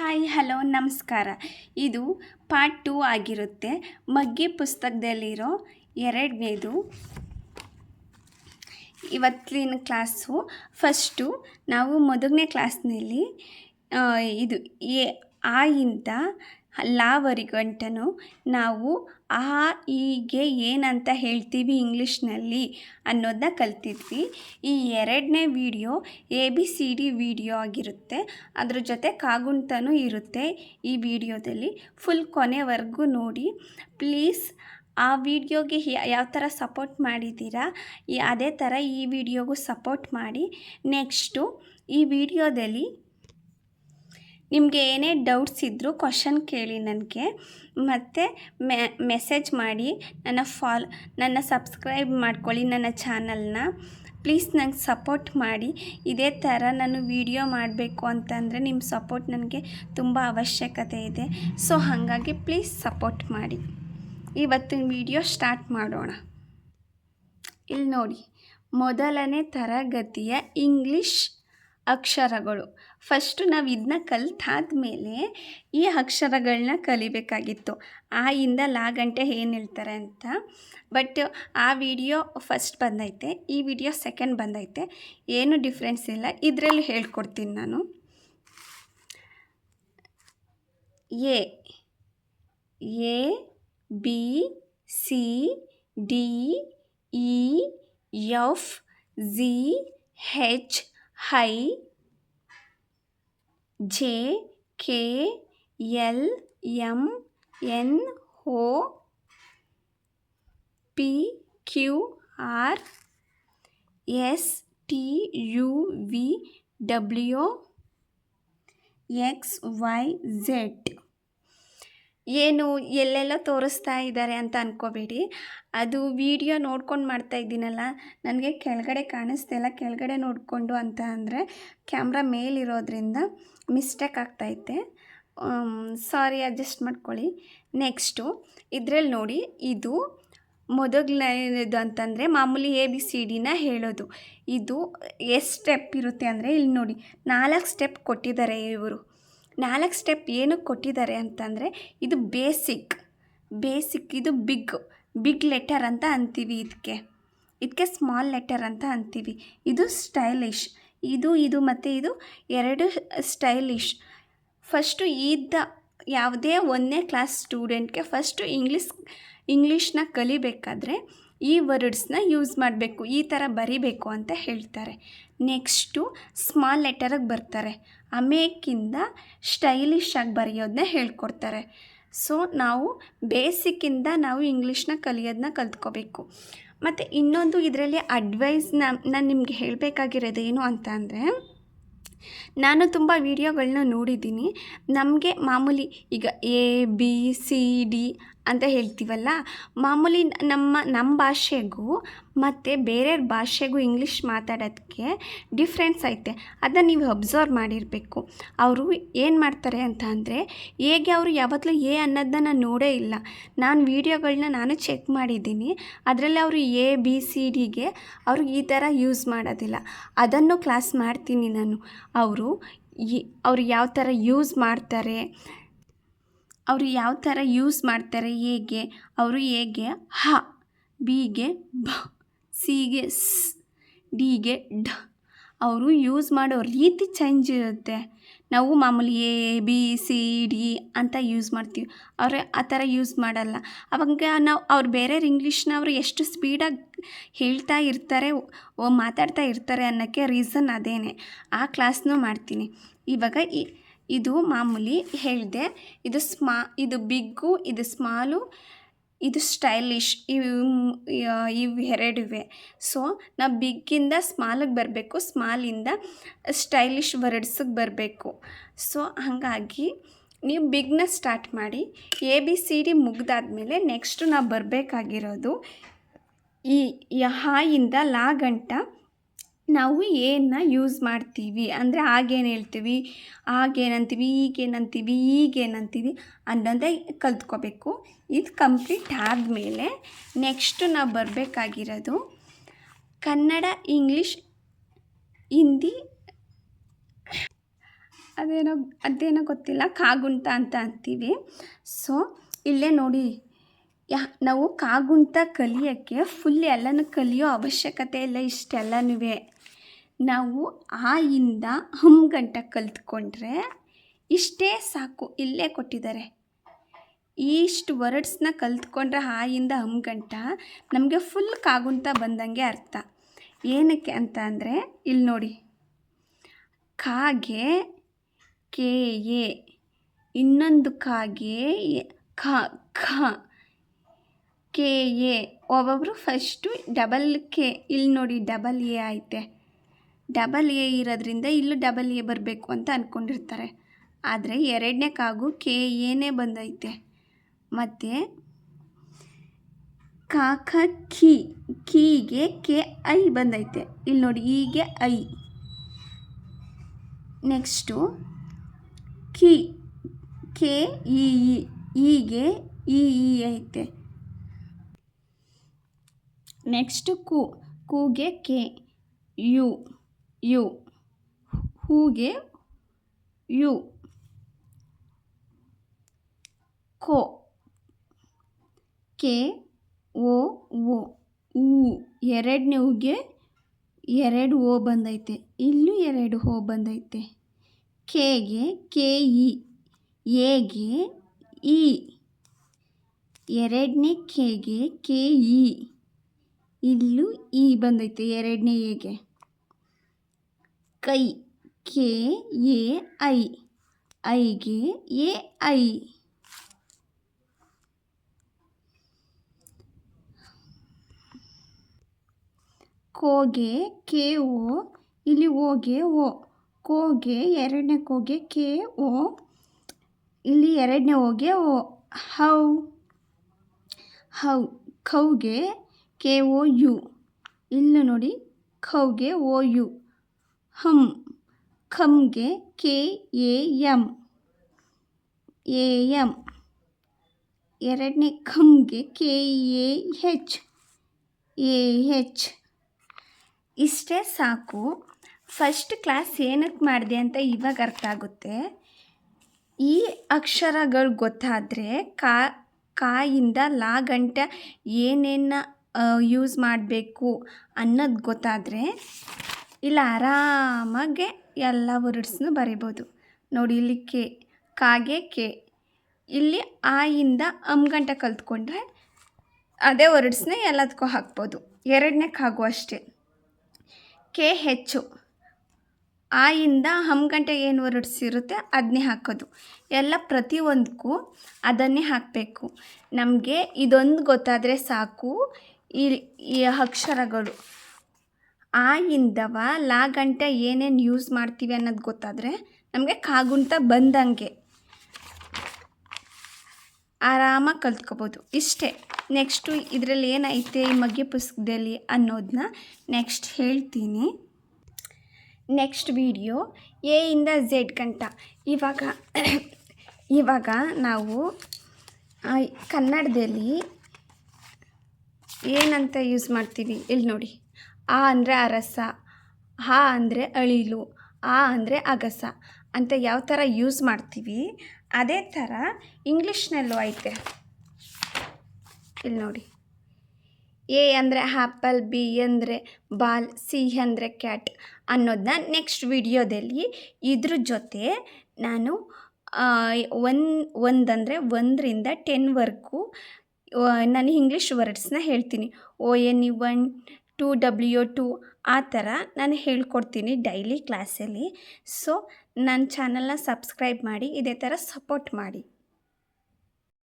Hi hello ನಮಸ್ಕಾರ. ಇದು part 2 ಆಗಿರುತ್ತೆ. ಮಗ್ಗಿ ಪುಸ್ತಕದಲ್ಲಿರೋ ಎರಡನೇದು ಇವತ್ತಿನ ಕ್ಲಾಸು. ಫಸ್ಟು ನಾವು ಮೊದಲನೇ ಕ್ಲಾಸ್ನಲ್ಲಿ ಇದು ಆ ಇಂದ ಲಾವರೆಗಂಟನು ನಾವು ಆ ಈಗೆ ಏನಂತ ಹೇಳ್ತೀವಿ ಇಂಗ್ಲೀಷ್ನಲ್ಲಿ ಅನ್ನೋದನ್ನ ಕಲ್ತಿದ್ವಿ. ಈ ಎರಡನೇ ವಿಡಿಯೋ ABCD ವಿಡಿಯೋ ಆಗಿರುತ್ತೆ. ಅದ್ರ ಜೊತೆ ಕಾಗುಣಿತನೂ ಇರುತ್ತೆ ಈ ವಿಡಿಯೋದಲ್ಲಿ. ಫುಲ್ ಕೊನೆವರೆಗೂ ನೋಡಿ ಪ್ಲೀಸ್. ಆ ವಿಡಿಯೋಗೆ ಯಾವ ಥರ ಸಪೋರ್ಟ್ ಮಾಡಿದ್ದೀರಾ ಅದೇ ಥರ ಈ ವಿಡಿಯೋಗೂ ಸಪೋರ್ಟ್ ಮಾಡಿ. ನೆಕ್ಸ್ಟು ಈ ವಿಡಿಯೋದಲ್ಲಿ ನಿಮಗೆ ಏನೇ ಡೌಟ್ಸ್ ಇದ್ದರೂ ಕ್ವಶನ್ ಕೇಳಿ ನನಗೆ, ಮತ್ತು ಮೆಸೇಜ್ ಮಾಡಿ ನನ್ನ ಸಬ್ಸ್ಕ್ರೈಬ್ ಮಾಡ್ಕೊಳ್ಳಿ ನನ್ನ ಚಾನಲ್ನ. ಪ್ಲೀಸ್ ನಂಗೆ ಸಪೋರ್ಟ್ ಮಾಡಿ. ಇದೇ ಥರ ನಾನು ವಿಡಿಯೋ ಮಾಡಬೇಕು ಅಂತಂದರೆ ನಿಮ್ಮ ಸಪೋರ್ಟ್ ನನಗೆ ತುಂಬ ಅವಶ್ಯಕತೆ ಇದೆ. ಸೊ ಹಾಗಾಗಿ ಪ್ಲೀಸ್ ಸಪೋರ್ಟ್ ಮಾಡಿ. ಇವತ್ತಿನ ವಿಡಿಯೋ ಸ್ಟಾರ್ಟ್ ಮಾಡೋಣ. ಇಲ್ಲಿ ನೋಡಿ, ಮೊದಲನೇ ತರಗತಿಯ ಇಂಗ್ಲೀಷ್ ಅಕ್ಷರಗಳು. ಫಸ್ಟು ನಾವು ಇದನ್ನ ಕಲಿತಾದ್ಮೇಲೆ ಈ ಅಕ್ಷರಗಳನ್ನ ಕಲಿಬೇಕಾಗಿತ್ತು. ಆ ಇಂದ ಲಾ ಗಂಟೆ ಏನು ಹೇಳ್ತಾರೆ ಅಂತ. ಬಟ್ ಆ ವಿಡಿಯೋ ಫಸ್ಟ್ ಬಂದೈತೆ, ಈ ವಿಡಿಯೋ ಸೆಕೆಂಡ್ ಬಂದೈತೆ. ಏನು ಡಿಫ್ರೆನ್ಸ್ ಇಲ್ಲ, ಇದರಲ್ಲಿ ಹೇಳ್ಕೊಡ್ತೀನಿ ನಾನು. A B C D E F G H I J K L M N O P Q R S T U V W X Y Z. ಏನು ಎಲ್ಲೆಲ್ಲ ತೋರಿಸ್ತಾ ಇದ್ದಾರೆ ಅಂತ ಅಂದ್ಕೋಬೇಡಿ. ಅದು ವಿಡಿಯೋ ನೋಡ್ಕೊಂಡು ಮಾಡ್ತಾ ಇದ್ದೀನಲ್ಲ, ನನಗೆ ಕೆಳಗಡೆ ಕಾಣಿಸ್ತಿಲ್ಲ. ಕೆಳಗಡೆ ನೋಡಿಕೊಂಡು ಅಂತ ಅಂದರೆ ಕ್ಯಾಮ್ರಾ ಮೇಲಿರೋದ್ರಿಂದ ಮಿಸ್ಟೇಕ್ ಆಗ್ತೈತೆ. ಸಾರಿ, ಅಡ್ಜಸ್ಟ್ ಮಾಡ್ಕೊಳ್ಳಿ. ನೆಕ್ಸ್ಟು ಇದರಲ್ಲಿ ನೋಡಿ, ಇದು ಮೊದಲನೇದು ಅಂತಂದರೆ ಮಾಮೂಲಿ ABCDನ ಹೇಳೋದು. ಇದು ಎಷ್ಟು ಸ್ಟೆಪ್ ಇರುತ್ತೆ ಅಂದರೆ ಇಲ್ಲಿ ನೋಡಿ 4 ಸ್ಟೆಪ್ ಕೊಟ್ಟಿದ್ದಾರೆ ಇವರು. 4 ಸ್ಟೆಪ್ ಏನಕ್ಕೆ ಕೊಟ್ಟಿದ್ದಾರೆ ಅಂತಂದರೆ ಇದು ಬೇಸಿಕ್. ಇದು ಬಿಗ್ ಲೆಟರ್ ಅಂತ ಅಂತೀವಿ. ಇದಕ್ಕೆ ಸ್ಮಾಲ್ ಲೆಟರ್ ಅಂತ ಅಂತೀವಿ. ಇದು ಸ್ಟೈಲಿಶ್. ಇದು ಮತ್ತು ಇದು ಎರಡು ಸ್ಟೈಲಿಶ್. ಫಸ್ಟು ಯಾವುದೇ 1ನೇ ಕ್ಲಾಸ್ ಸ್ಟೂಡೆಂಟ್ಗೆ ಫಸ್ಟು ಇಂಗ್ಲೀಷ್ನ ಕಲಿಬೇಕಾದ್ರೆ ಈ ವರ್ಡ್ಸ್ನ ಯೂಸ್ ಮಾಡಬೇಕು, ಈ ಥರ ಬರಿಬೇಕು ಅಂತ ಹೇಳ್ತಾರೆ. ನೆಕ್ಸ್ಟು ಸ್ಮಾಲ್ ಲೆಟರಿಗೆ ಬರ್ತಾರೆ. ಆಮೇಕಿಂದ ಸ್ಟೈಲಿಶ್ ಆಗಿ ಬರೆಯೋದನ್ನ ಹೇಳ್ಕೊಡ್ತಾರೆ. ಸೊ ನಾವು ಬೇಸಿಕ್ಕಿಂದ ನಾವು ಇಂಗ್ಲೀಷ್ನ ಕಲಿಯೋದನ್ನ ಕಲ್ತ್ಕೋಬೇಕು. ಮತ್ತು ಇನ್ನೊಂದು ಇದರಲ್ಲಿ ನಾನು ನಿಮಗೆ ಹೇಳಬೇಕಾಗಿರೋದು ಏನು ಅಂತ ಅಂದರೆ, ನಾನು ತುಂಬ ವೀಡಿಯೋಗಳನ್ನ ನೋಡಿದ್ದೀನಿ. ನಮಗೆ ಮಾಮೂಲಿ ಈಗ ABCD ಅಂತ ಹೇಳ್ತೀವಲ್ಲ, ಮಾಮೂಲಿ ನಮ್ಮ ಭಾಷೆಗೂ ಮತ್ತು ಬೇರೆ ಭಾಷೆಗೂ ಇಂಗ್ಲೀಷ್ ಮಾತಾಡೋದಕ್ಕೆ ಡಿಫ್ರೆನ್ಸ್ ಐತೆ. ಅದನ್ನ ನೀವು ಅಬ್ಸರ್ವ್ ಮಾಡಿರಬೇಕು. ಅವರು ಏನು ಮಾಡ್ತಾರೆ ಅಂತ ಅಂದರೆ, ಹೇಗೆ ಅವರು ಯಾವತ್ತೂ ಅನ್ನೋದನ್ನ ನಾನು ನೋಡೇ ಇಲ್ಲ. ನಾನು ವೀಡಿಯೋಗಳನ್ನ ಚೆಕ್ ಮಾಡಿದ್ದೀನಿ. ಅದರಲ್ಲಿ ಅವರು ABCDಗೆ ಅವರು ಈ ಥರ ಯೂಸ್ ಮಾಡೋದಿಲ್ಲ. ಅದನ್ನು ಕ್ಲಾಸ್ ಮಾಡ್ತೀನಿ ನಾನು. ಅವರು ಯಾವ ಥರ ಯೂಸ್ ಮಾಡ್ತಾರೆ, ಹೇಗೆ ಹ, ಬಿಗೆ ಬ, ಸಿಗೆ ಸ್, ಡಿಗೆ ಢ. ಅವರು ಯೂಸ್ ಮಾಡೋ ರೀತಿ ಚೇಂಜ್ ಇರುತ್ತೆ. ನಾವು ಮಾಮೂಲಿ ABCD ಅಂತ ಯೂಸ್ ಮಾಡ್ತೀವಿ, ಅವರು ಆ ಥರ ಯೂಸ್ ಮಾಡಲ್ಲ. ಅವಾಗ ಅವ್ರು ಬೇರೆ ಇಂಗ್ಲೀಷ್ನ ಅವರು ಎಷ್ಟು ಸ್ಪೀಡಾಗಿ ಹೇಳ್ತಾ ಇರ್ತಾರೆ, ಮಾತಾಡ್ತಾ ಇರ್ತಾರೆ ಅನ್ನೋಕ್ಕೆ ರೀಸನ್ ಅದೇನೆ. ಆ ಕ್ಲಾಸ್ನೂ ಮಾಡ್ತೀನಿ. ಇವಾಗ ಇದು ಮಾಮೂಲಿ ಹೇಳಿದೆ, ಇದು ಬಿಗ್ಗು, ಇದು ಸ್ಮಾಲು, ಇದು ಸ್ಟೈಲಿಶ್. ಇವು ಎರಡಿವೆ. ಸೊ ನಾವು ಬಿಗ್ಗಿಂದ ಸ್ಮಾಲಿಗೆ ಬರಬೇಕು, ಸ್ಮಾಲಿಂದ ಸ್ಟೈಲಿಶ್ ವರ್ಡ್ಸಿಗೆ ಬರಬೇಕು. ಸೊ ಹಾಗಾಗಿ ನೀವು ಬಿಗ್ನ ಸ್ಟಾರ್ಟ್ ಮಾಡಿ. ABCD ಮುಗ್ದಾದ್ಮೇಲೆ ನೆಕ್ಸ್ಟು ನಾವು ಬರಬೇಕಾಗಿರೋದು ಇಂದ ಲಾ ಗಂಟ ನಾವು ಏನನ್ನ ಯೂಸ್ ಮಾಡ್ತೀವಿ ಅಂದರೆ ಆಗೇನು ಹೇಳ್ತೀವಿ, ಆಗೇನಂತೀವಿ, ಈಗೇನಂತೀವಿ ಅನ್ನೋದೇ ಕಲ್ತ್ಕೋಬೇಕು. ಇದು ಕಂಪ್ಲೀಟ್ ಆದಮೇಲೆ ನೆಕ್ಸ್ಟು ನಾವು ಬರಬೇಕಾಗಿರೋದು ಕನ್ನಡ, ಇಂಗ್ಲೀಷ್, ಹಿಂದಿ ಅದೇನೋ ಗೊತ್ತಿಲ್ಲ, ಕಾಗುಂಟ ಅಂತ ಅಂತೀವಿ. ಸೊ ಇಲ್ಲೇ ನೋಡಿ, ನಾವು ಕಾಗುಂಟ ಕಲಿಯೋಕ್ಕೆ ಫುಲ್ ಎಲ್ಲನೂ ಕಲಿಯೋ ಅವಶ್ಯಕತೆ ಇಲ್ಲ. ಇಷ್ಟೆಲ್ಲನೂ ನಾವು ಆ ಇಂದ ಹಮ್ ಗಂಟ ಕಲ್ತ್ಕೊಂಡ್ರೆ ಇಷ್ಟೇ ಸಾಕು. ಇಲ್ಲೇ ಕೊಟ್ಟಿದ್ದಾರೆ, ಇಷ್ಟು ವರ್ಡ್ಸ್ನ ಕಲ್ತ್ಕೊಂಡ್ರೆ ಆ ಇಂದ ಹಮ್ ಗಂಟ ನಮಗೆ ಫುಲ್ ಕಾಗುಂಟ ಬಂದಂಗೆ ಅರ್ಥ. ಏನಕ್ಕೆ ಅಂತ ಅಂದರೆ ಇಲ್ಲಿ ನೋಡಿ, ಕಾಗೆ ಕೆ ಎ, ಇನ್ನೊಂದು ಕಾಗೆ ಖ ಕೆ ಎ. ಒಬ್ಬೊಬ್ಬರು ಫಸ್ಟು ಡಬಲ್ ಕೆ, ಇಲ್ಲಿ ನೋಡಿ ಡಬಲ್ ಎ ಐತೆ, ಡಬಲ್ ಎ ಇರೋದ್ರಿಂದ ಇಲ್ಲೂ ಡಬಲ್ ಎ ಬರಬೇಕು ಅಂತ ಅಂದ್ಕೊಂಡಿರ್ತಾರೆ. ಆದರೆ ಎರಡನೇ ಕಾಗು ಕೆ ಎನೇ ಬಂದೈತೆ. ಮತ್ತು ಕಾಕ ಕೀಗೆ ಕೆ ಐ ಬಂದೈತೆ, ಇಲ್ಲಿ ನೋಡಿ ಹೀಗೆ ಐ. ನೆಕ್ಸ್ಟು ಕೆ ಇ, ಈಗೆ ಇ ಐತೆ. ನೆಕ್ಸ್ಟು ಕೂಗೆ ಕೆ ಯು, ಹೂಗೆ ಯು, ಕೆ ಓ ಊ. ಎರಡನೇ ಹೂಗೆ 2 ಓ ಬಂದೈತೆ, ಇಲ್ಲೂ 2 ಓ ಬಂದೈತೆ. ಕೆಗೆ ಕೆ ಇ, ಎಗೆ ಇ, ಎರಡನೇ ಕೆಗೆ ಕೆ ಇ, ಇಲ್ಲೂ ಇ ಬಂದೈತೆ ಎರಡನೇ ಎಗೆ. ಕೈ ಕೆ ಎ ಐ, ಐಗೆ ಎ ಐ. ಕೋಗೆ ಕೆ ಓ, ಇಲ್ಲಿ ಓಗೆ ಓ. ಕೋಗೆ ಎರಡನೇ ಕೋಗೆ ಕೆ ಓ, ಇಲ್ಲಿ ಎರಡನೇ ಓಗೆ ಓ. ಖೌಗೆ ಕೆ ಓ ಯು, ಇಲ್ಲೂ ನೋಡಿ ಖೌಗೆ ಓ ಯು. ಖಮ್ಗೆ ಕೆ ಎ ಎಮ್, ಎರಡನೇ ಖಮ್ಗೆ ಕೆ ಎ ಹೆಚ್. ಇಷ್ಟೇ ಸಾಕು. ಫಸ್ಟ್ ಕ್ಲಾಸ್ ಏನಕ್ಕೆ ಮಾಡಿದೆ ಅಂತ ಇವಾಗ ಅರ್ಥ ಆಗುತ್ತೆ. ಈ ಅಕ್ಷರಗಳು ಗೊತ್ತಾದರೆ ಕಾಯಿಂದ ಲಾ ಗಂಟ ಏನೇನು ಯೂಸ್ ಮಾಡಬೇಕು ಅನ್ನೋದು ಗೊತ್ತಾದರೆ ಇಲ್ಲ ಆರಾಮಾಗೆ ಎಲ್ಲ ವರ್ಡ್ಸ್ನು ಬರಿಬೋದು. ನೋಡಿ ಇಲ್ಲಿ ಕಾಗೆ ಕೆ, ಇಲ್ಲಿ ಆ ಇಂದ ಅಮ್ ಗಂಟ ಕಲ್ತ್ಕೊಂಡ್ರೆ ಅದೇ ವರ್ಡ್ಸ್ನ ಎಲ್ಲದಕ್ಕೂ ಹಾಕ್ಬೋದು. ಎರಡನೇ ಕಾಗು ಅಷ್ಟೇ. ಕೆ ಹೆಚ್ಚು, ಆ ಇಂದ ಹಮ್ ಗಂಟೆ ಏನು ವರ್ಡ್ಸ್ ಇರುತ್ತೆ ಅದನ್ನೇ ಹಾಕೋದು. ಎಲ್ಲ ಪ್ರತಿಯೊಂದಕ್ಕೂ ಅದನ್ನೇ ಹಾಕಬೇಕು. ನಮಗೆ ಇದೊಂದು ಗೊತ್ತಾದರೆ ಸಾಕು. ಈ ಅಕ್ಷರಗಳು ಆ ಇಂದವ ಲಾ ಗಂಟೆ ಏನೇನು ಯೂಸ್ ಮಾಡ್ತೀವಿ ಅನ್ನೋದು ಗೊತ್ತಾದರೆ ನಮಗೆ ಕಾಗುಂಟ ಬಂದಂಗೆ ಆರಾಮಾಗಿ ಕಲ್ತ್ಕೋಬೋದು. ಇಷ್ಟೇ. ನೆಕ್ಸ್ಟು ಇದರಲ್ಲಿ ಏನೈತೆ ಈ ಮಗ್ಗೆ ಪುಸ್ತಕದಲ್ಲಿ ಅನ್ನೋದನ್ನ ನೆಕ್ಸ್ಟ್ ಹೇಳ್ತೀನಿ. ನೆಕ್ಸ್ಟ್ ವಿಡಿಯೋ ಎ ಇಂದ ಝೆಡ್ ಗಂಟ. ಇವಾಗ ನಾವು ಕನ್ನಡದಲ್ಲಿ ಏನಂತ ಯೂಸ್ ಮಾಡ್ತೀವಿ ಇಲ್ಲಿ ನೋಡಿ. ಆ ಅಂದರೆ ಅರಸ, ಹಾ ಅಂದರೆ ಅಳಿಲು, ಆ ಅಂದರೆ ಅಗಸ ಅಂತ ಯಾವ ಥರ ಯೂಸ್ ಮಾಡ್ತೀವಿ ಅದೇ ಥರ ಇಂಗ್ಲೀಷ್ನಲ್ಲೂ ಐತೆ. ಇಲ್ಲಿ ನೋಡಿ, ಎ ಅಂದರೆ ಆ್ಯಪಲ್, ಬಿ ಅಂದರೆ ಬಾಲ್, ಸಿ ಅಂದರೆ ಕ್ಯಾಟ್ ಅನ್ನೋದನ್ನ ನೆಕ್ಸ್ಟ್ ವಿಡಿಯೋದಲ್ಲಿ ಇದ್ರ ಜೊತೆ ನಾನು ಒಂದಂದರೆ 1ರಿಂದ 10ವರೆಗೂ ನಾನು ಇಂಗ್ಲೀಷ್ ವರ್ಡ್ಸ್ನ ಹೇಳ್ತೀನಿ. ONE1, 2W2 ಆ ಥರ ನಾನು ಹೇಳ್ಕೊಡ್ತೀನಿ ಡೈಲಿ ಕ್ಲಾಸಲ್ಲಿ. ಸೊ ನನ್ನ ಚಾನಲ್ನ ಸಬ್ಸ್ಕ್ರೈಬ್ ಮಾಡಿ, ಇದೇ ಥರ ಸಪೋರ್ಟ್ ಮಾಡಿ.